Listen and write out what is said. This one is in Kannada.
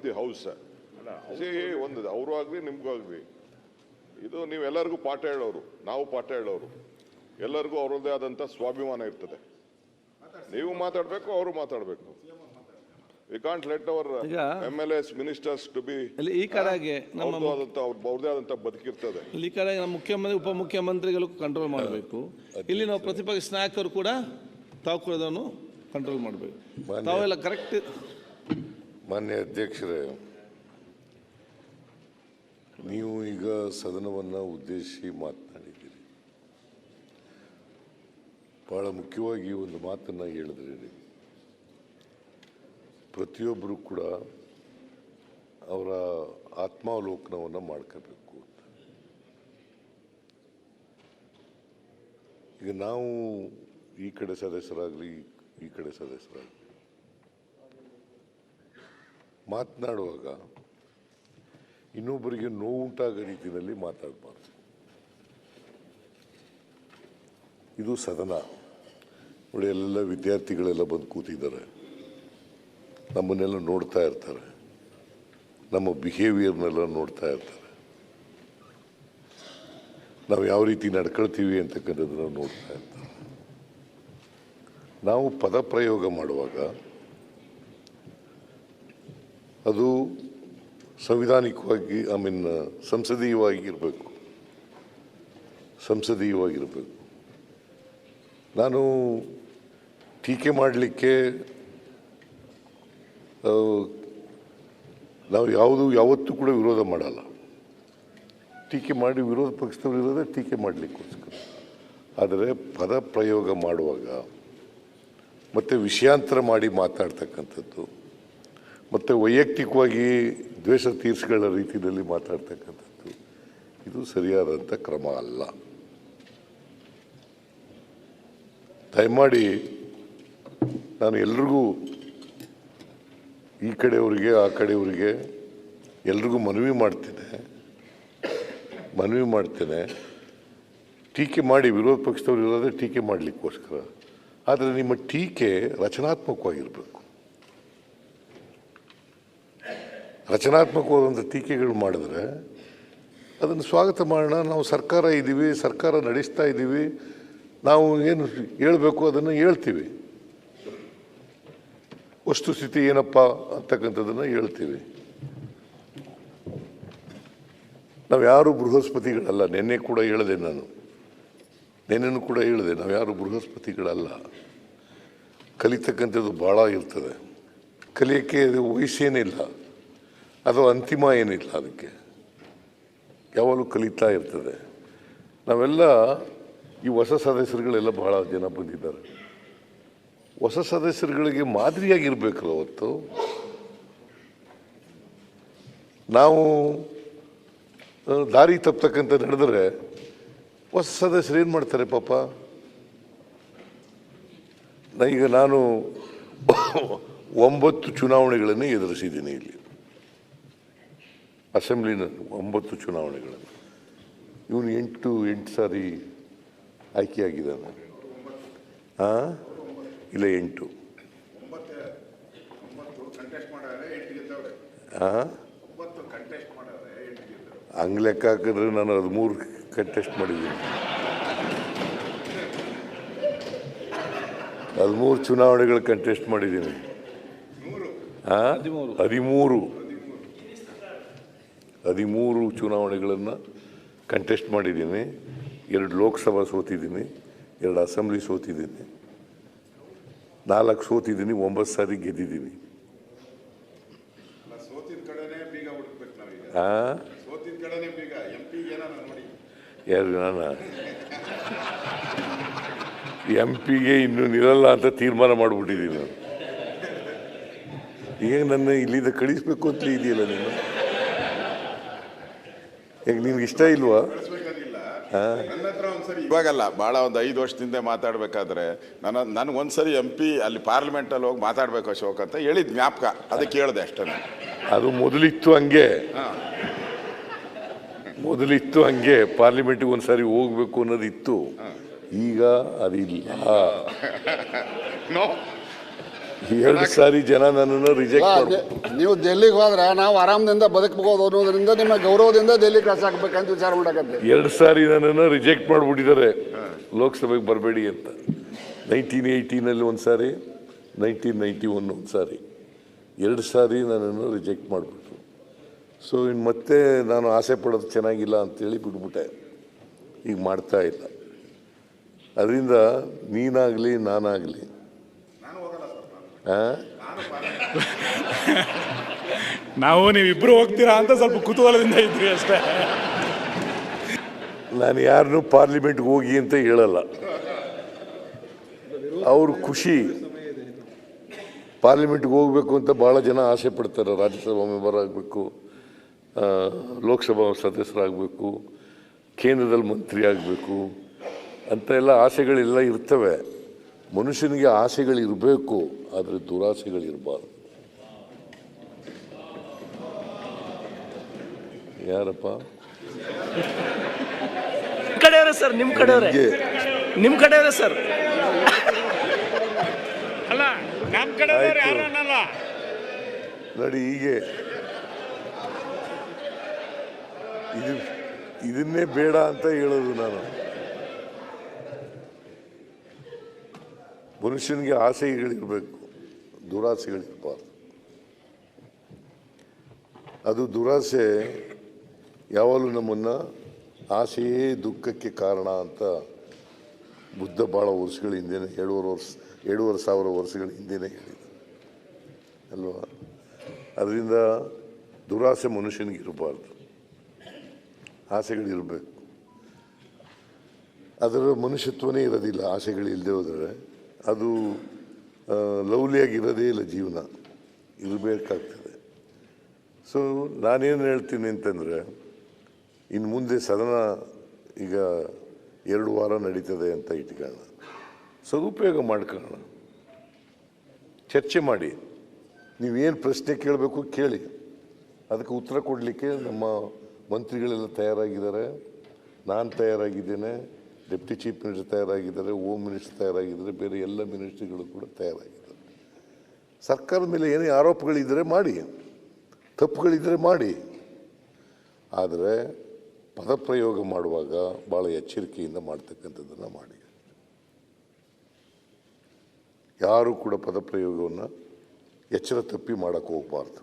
The house. ಒಂದು ಅವರು ಆಗಲಿ ನಿಮಗೂ ಆಗಲಿ ಇದು ನೀವೆಲ್ಲರಿಗೂ ಪಾಠ ಹೇಳೋರು, ನಾವು ಪಾಠ ಹೇಳೋರು, ಎಲ್ಲರಿಗೂ ಅವರದ್ದೇ ಆದಂಥ ಸ್ವಾಭಿಮಾನ ಇರ್ತದೆ. ನೀವು ಮಾತಾಡಬೇಕು, ಅವರು ಮಾತಾಡಬೇಕು. We can't let our MLAs ministers to be ಈ ಕಡೆಗೆ ಅವ್ರದ್ದೇ ಆದಂಥ ಬದುಕಿರ್ತದೆ. ಈ ಕಡೆ ನಮ್ಮ ಮುಖ್ಯಮಂತ್ರಿ ಉಪಮುಖ್ಯಮಂತ್ರಿಗಳು ಕಂಟ್ರೋಲ್ ಮಾಡಬೇಕು. ಇಲ್ಲಿ ನಾವು ಪ್ರತಿಪಕ್ಷ ನಾಯಕರು ಕೂಡ ತಾವು ಕೂಡ ಅದನ್ನು ಕಂಟ್ರೋಲ್ ಮಾಡಬೇಕು. ತಾವೆಲ್ಲ ಕರೆಕ್ಟ್. ಮಾನ್ಯ ಅಧ್ಯಕ್ಷರೇ, ನೀವು ಈಗ ಸದನವನ್ನು ಉದ್ದೇಶಿಸಿ ಮಾತನಾಡಿದ್ದೀರಿ. ಭಾಳ ಮುಖ್ಯವಾಗಿ ಒಂದು ಮಾತನ್ನು ಹೇಳಿದ್ರಿ. ಪ್ರತಿಯೊಬ್ಬರು ಕೂಡ ಅವರ ಆತ್ಮಾವಲೋಕನವನ್ನು ಮಾಡ್ಕೋಬೇಕು ಅಂತ. ಈಗ ನಾವು ಈ ಕಡೆ ಸದಸ್ಯರಾಗಲಿ ಈ ಕಡೆ ಸದಸ್ಯರಾಗಲಿ ಮಾತನಾಡುವಾಗ ಇನ್ನೊಬ್ಬರಿಗೆ ನೋವುಂಟಾಗೋ ರೀತಿಯಲ್ಲಿ ಮಾತಾಡಬಾರ್ದು. ಇದು ಸದನ ನೋಡಿ, ಎಲ್ಲ ವಿದ್ಯಾರ್ಥಿಗಳೆಲ್ಲ ಬಂದು ಕೂತಿದ್ದಾರೆ, ನಮ್ಮನ್ನೆಲ್ಲ ನೋಡ್ತಾ ಇರ್ತಾರೆ, ನಮ್ಮ ಬಿಹೇವಿಯರ್ನೆಲ್ಲ ನೋಡ್ತಾ ಇರ್ತಾರೆ, ನಾವು ಯಾವ ರೀತಿ ನಡ್ಕೊಳ್ತೀವಿ ಅಂತಕ್ಕಂಥದ್ದನ್ನು ನೋಡ್ತಾ ಇರ್ತಾರೆ. ನಾವು ಪದ ಪ್ರಯೋಗ ಮಾಡುವಾಗ ಅದು ಸಂವಿಧಾನಿಕವಾಗಿ ಸಂಸದೀಯವಾಗಿರಬೇಕು. ನಾನು ಟೀಕೆ ಮಾಡಲಿಕ್ಕೆ ನಾವು ಯಾವತ್ತೂ ಕೂಡ ವಿರೋಧ ಮಾಡಲ್ಲ. ಟೀಕೆ ಮಾಡಿ ವಿರೋಧ ಪಕ್ಷದವರು ಇರೋದೇ ಟೀಕೆ ಮಾಡಲಿಕ್ಕೋಸ್ಕರ. ಆದರೆ ಪದ ಪ್ರಯೋಗ ಮಾಡುವಾಗ ಮತ್ತು ವಿಷಯಾಂತರ ಮಾಡಿ ಮಾತಾಡ್ತಕ್ಕಂಥದ್ದು ಮತ್ತು ವೈಯಕ್ತಿಕವಾಗಿ ದ್ವೇಷ ತೀರಿಸಿಕೊಳ್ಳೋ ರೀತಿಯಲ್ಲಿ ಮಾತಾಡ್ತಕ್ಕಂಥದ್ದು ಇದು ಸರಿಯಾದಂಥ ಕ್ರಮ ಅಲ್ಲ. ದಯಮಾಡಿ ನಾನು ಎಲ್ರಿಗೂ, ಈ ಕಡೆಯವರಿಗೆ ಆ ಕಡೆಯವರಿಗೆ ಎಲ್ರಿಗೂ ಮನವಿ ಮಾಡ್ತೇನೆ, ಟೀಕೆ ಮಾಡಿ, ವಿರೋಧ ಪಕ್ಷದವರು ಇರೋದೇ ಟೀಕೆ ಮಾಡಲಿಕ್ಕೋಸ್ಕರ. ಆದರೆ ನಿಮ್ಮ ಟೀಕೆ ರಚನಾತ್ಮಕವಾಗಿರಬೇಕು. ರಚನಾತ್ಮಕವಾದಂಥ ಟೀಕೆಗಳು ಮಾಡಿದ್ರೆ ಅದನ್ನು ಸ್ವಾಗತ ಮಾಡೋಣ. ನಾವು ಸರ್ಕಾರ ಇದ್ದೀವಿ, ಸರ್ಕಾರ ನಡೆಸ್ತಾ ಇದ್ದೀವಿ, ನಾವು ಏನು ಹೇಳಬೇಕು ಅದನ್ನು ಹೇಳ್ತೀವಿ, ವಸ್ತುಸ್ಥಿತಿ ಏನಪ್ಪ ಅಂತಕ್ಕಂಥದ್ದನ್ನು ಹೇಳ್ತೀವಿ. ನಾವು ಯಾರು ಬೃಹಸ್ಪತಿಗಳಲ್ಲ. ನೆನ್ನೆನೂ ಕೂಡ ಹೇಳಿದೆ, ನಾವು ಯಾರು ಬೃಹಸ್ಪತಿಗಳಲ್ಲ. ಕಲಿತಕ್ಕಂಥದ್ದು ಭಾಳ ಇರ್ತದೆ. ಕಲಿಯೋಕ್ಕೆ ಅದು ವಯಸ್ಸೇನಿಲ್ಲ, ಅದು ಅಂತಿಮ ಏನಿಲ್ಲ, ಅದಕ್ಕೆ ಯಾವಾಗಲೂ ಕಲಿತಾ ಇರ್ತದೆ. ನಾವೆಲ್ಲ ಈ ಹೊಸ ಸದಸ್ಯರುಗಳೆಲ್ಲ ಭಾಳ ಜನ ಬಂದಿದ್ದಾರೆ. ಹೊಸ ಸದಸ್ಯರುಗಳಿಗೆ ಮಾದರಿಯಾಗಿರ್ಬೇಕಲ್ಲ. ಅವತ್ತು ನಾವು ದಾರಿ ತಪ್ಪತಕ್ಕಂಥ ನಡೆದರೆ ಹೊಸ ಸದಸ್ಯರು ಏನು ಮಾಡ್ತಾರೆ ಪಾಪ. ಈಗ ನಾನು 9 ಚುನಾವಣೆಗಳನ್ನು ಎದುರಿಸಿದ್ದೀನಿ. ಇಲ್ಲಿ ಅಸೆಂಬ್ಲಿನ 9 ಚುನಾವಣೆಗಳನ್ನು. ಇವನು 8 ಸಾರಿ ಆಯ್ಕೆಯಾಗಿದ್ದಾನೆ. ಇಲ್ಲ 8. ಹಂಗೆ ಲೆಕ್ಕ ಹಾಕಿದ್ರೆ ನಾನು 13 ಕಂಟೆಸ್ಟ್ ಮಾಡಿದ್ದೀನಿ. 13 ಚುನಾವಣೆಗಳು ಕಂಟೆಸ್ಟ್ ಮಾಡಿದ್ದೀನಿ. 13 ಚುನಾವಣೆಗಳನ್ನು ಕಂಟೆಸ್ಟ್ ಮಾಡಿದ್ದೀನಿ. 2 ಲೋಕಸಭಾ ಸೋತಿದ್ದೀನಿ, 2 ಅಸೆಂಬ್ಲಿ ಸೋತಿದ್ದೀನಿ, 4 ಸೋತಿದ್ದೀನಿ, 9 ಸಾರಿ ಗೆದ್ದಿದ್ದೀನಿ. ಯಾರು ನಾನು MP ಗೆ ಇನ್ನೂ ನಿಲ್ಲಲ್ಲ ಅಂತ ತೀರ್ಮಾನ ಮಾಡಿಬಿಟ್ಟಿದ್ದೀನಿ ನಾನು. ಈಗ ನನ್ನ ಇಲ್ಲಿಂದ ಕಳಿಸ್ಬೇಕು ಅಂತಲೇ ಇದೆಯಲ್ಲ ನೀನು. ಈಗ ನಿನ್ಗೆ ಇಷ್ಟ ಇಲ್ವಾ? ಇವಾಗಲ್ಲ, ಭಾಳ ಒಂದು 5 ವರ್ಷದಿಂದ ಮಾತಾಡಬೇಕಾದ್ರೆ ನನಗೊಂದ್ಸರಿ MP ಅಲ್ಲಿ ಪಾರ್ಲಿಮೆಂಟಲ್ಲಿ ಹೋಗಿ ಮಾತಾಡಬೇಕು ಅಶೋಕ್ ಅಂತ ಹೇಳಿದ್ ಜ್ಞಾಪಕ, ಅದಕ್ಕೆ ಹೇಳಿದೆ ಅಷ್ಟೇ. ಅದು ಮೊದಲಿತ್ತು ಹಂಗೆ ಪಾರ್ಲಿಮೆಂಟಿಗೆ ಒಂದ್ಸರಿ ಹೋಗ್ಬೇಕು ಅನ್ನೋದಿತ್ತು. ಈಗ ಅದಿಲ್ಲ. 2 ಸಾರಿ ಜನ ನನ್ನನ್ನು ರಿಜೆಕ್ಟ್ ಮಾಡಿ ನೀವು ಡೆಲ್ಲಿಗೆ ಹೋದ್ರೆ ನಾವು ಆರಾಮದಿಂದ ಬದುಕಬಹುದು ಅನ್ನೋದ್ರಿಂದ ನಿಮ್ಮ ಗೌರವದಿಂದ ಡೆಲ್ಲಿ ಕಳ್ಸ ಹಾಕ್ಬೇಕಂತ ವಿಚಾರ ಮಾಡಕತ್ತೆ. 2 ಸಾರಿ ನನ್ನನ್ನು ರಿಜೆಕ್ಟ್ ಮಾಡಿಬಿಟ್ಟಿದ್ದಾರೆ ಲೋಕಸಭೆಗೆ ಬರಬೇಡಿ ಅಂತ. 1918 ಒಂದು ಸಾರಿ, 1991 ಒಂದು ಸಾರಿ, 2 ಸಾರಿ ನನ್ನನ್ನು ರಿಜೆಕ್ಟ್ ಮಾಡಿಬಿಟ್ರು. ಸೊ ಇನ್ನು ಮತ್ತೆ ನಾನು ಆಸೆ ಪಡೋದು ಚೆನ್ನಾಗಿಲ್ಲ ಅಂತೇಳಿ ಬಿಟ್ಬಿಟ್ಟೆ. ಈಗ ಮಾಡ್ತಾ ಇಲ್ಲ. ಅದರಿಂದ ನೀನಾಗಲಿ ನಾನಾಗಲಿ ನಾವು ನೀವಿಬ್ರು ಹೋಗ್ತೀರಾ ಅಂತ ಸ್ವಲ್ಪ ಕುತೂಹಲದಿಂದ ಇದ್ವಿ ಅಷ್ಟೇ. ನಾನು ಯಾರನ್ನೂ ಪಾರ್ಲಿಮೆಂಟ್ಗೆ ಹೋಗಿ ಅಂತ ಹೇಳಲ್ಲ. ಅವ್ರ ಖುಷಿ. ಪಾರ್ಲಿಮೆಂಟ್ಗೆ ಹೋಗ್ಬೇಕು ಅಂತ ಭಾಳ ಜನ ಆಸೆ ಪಡ್ತಾರೆ. ರಾಜ್ಯಸಭಾ ಮೆಂಬರ್ ಆಗಬೇಕು, ಲೋಕಸಭಾ ಸದಸ್ಯರಾಗಬೇಕು, ಕೇಂದ್ರದಲ್ಲಿ ಮಂತ್ರಿ ಆಗಬೇಕು ಅಂತ ಎಲ್ಲ ಆಸೆಗಳೆಲ್ಲ ಇರ್ತವೆ. ಮನುಷ್ಯನಿಗೆ ಆಸೆಗಳಿರಬೇಕು, ಆದರೆ ದುರಾಸೆಗಳಿರಬಾರ್ದು. ಯಾರಪ್ಪ ಕಡೆಯವರೇ ಸರ್, ನಿಮ್ಮ ಕಡೆಯವರೇ, ನಿಮ್ಮ ಕಡೆಯವರೇ ಸರ್. ಅಲ್ಲ, ನಮ್ಮ ಕಡೆಯವರು ಯಾರು ಅನ್ನಲ್ಲ. ನೋಡಿ, ಹೀಗೆ ಇದನ್ನೇ ಬೇಡ ಅಂತ ಹೇಳೋದು ನಾನು. ಮನುಷ್ಯನಿಗೆ ಆಸೆಗಳಿರಬೇಕು, ದುರಾಸೆಗಳಿರಬಾರ್ದು. ಅದು ದುರಾಸೆ ಯಾವಾಗಲೂ ನಮ್ಮನ್ನು ಆಸೆಯೇ ದುಃಖಕ್ಕೆ ಕಾರಣ ಅಂತ ಬುದ್ಧ ಭಾಳ ವರ್ಷಗಳ ಹಿಂದೆನೇ 7,500 ವರ್ಷಗಳ ಹಿಂದೆನೇ ಹೇಳಿದ ಅಲ್ವಾ. ಅದರಿಂದ ದುರಾಸೆ ಮನುಷ್ಯನಿಗಿರಬಾರ್ದು, ಆಸೆಗಳಿರಬೇಕು. ಅದರ ಮನುಷ್ಯತ್ವನೇ ಇರೋದಿಲ್ಲ ಆಸೆಗಳಿಲ್ಲದೆ ಹೋದರೆ. ಅದು ಲವ್ಲಿಯಾಗಿರೋದೇ ಇಲ್ಲ, ಜೀವನ ಇರಬೇಕಾಗ್ತದೆ. ಸೊ ನಾನೇನು ಹೇಳ್ತೀನಿ ಅಂತಂದರೆ, ಇನ್ನು ಮುಂದೆ ಸದನ ಈಗ 2 ವಾರ ನಡೀತದೆ ಅಂತ ಇಟ್ಕೊಳ್ಳೋಣ, ಸದುಪಯೋಗ ಮಾಡ್ಕೊಳ್ಳೋಣ, ಚರ್ಚೆ ಮಾಡಿ. ನೀವೇನು ಪ್ರಶ್ನೆ ಕೇಳಬೇಕು ಕೇಳಿ, ಅದಕ್ಕೆ ಉತ್ತರ ಕೊಡಲಿಕ್ಕೆ ನಮ್ಮ ಮಂತ್ರಿಗಳೆಲ್ಲ ತಯಾರಾಗಿದ್ದಾರೆ, ನಾನು ತಯಾರಾಗಿದ್ದೇನೆ, ಡೆಪ್ಟಿ ಚೀಫ್ ಮಿನಿಸ್ಟರ್ ತಯಾರಾಗಿದ್ದಾರೆ, ಹೋಮ್ ಮಿನಿಸ್ಟರ್ ತಯಾರಾಗಿದ್ದಾರೆ, ಬೇರೆ ಎಲ್ಲ ಮಿನಿಸ್ಟ್ರಿಗಳು ಕೂಡ ತಯಾರಾಗಿದ್ದಾರೆ. ಸರ್ಕಾರದ ಮೇಲೆ ಏನೇ ಆರೋಪಗಳಿದ್ದರೆ ಮಾಡಿ, ತಪ್ಪುಗಳಿದ್ದರೆ ಮಾಡಿ, ಆದರೆ ಪದಪ್ರಯೋಗ ಮಾಡುವಾಗ ಭಾಳ ಎಚ್ಚರಿಕೆಯಿಂದ ಮಾಡ್ತಕ್ಕಂಥದ್ದನ್ನು ಮಾಡಿ. ಯಾರೂ ಕೂಡ ಪದಪ್ರಯೋಗವನ್ನು ಎಚ್ಚರ ತಪ್ಪಿ ಮಾಡೋಕ್ಕೆ ಹೋಗಬಾರ್ದು.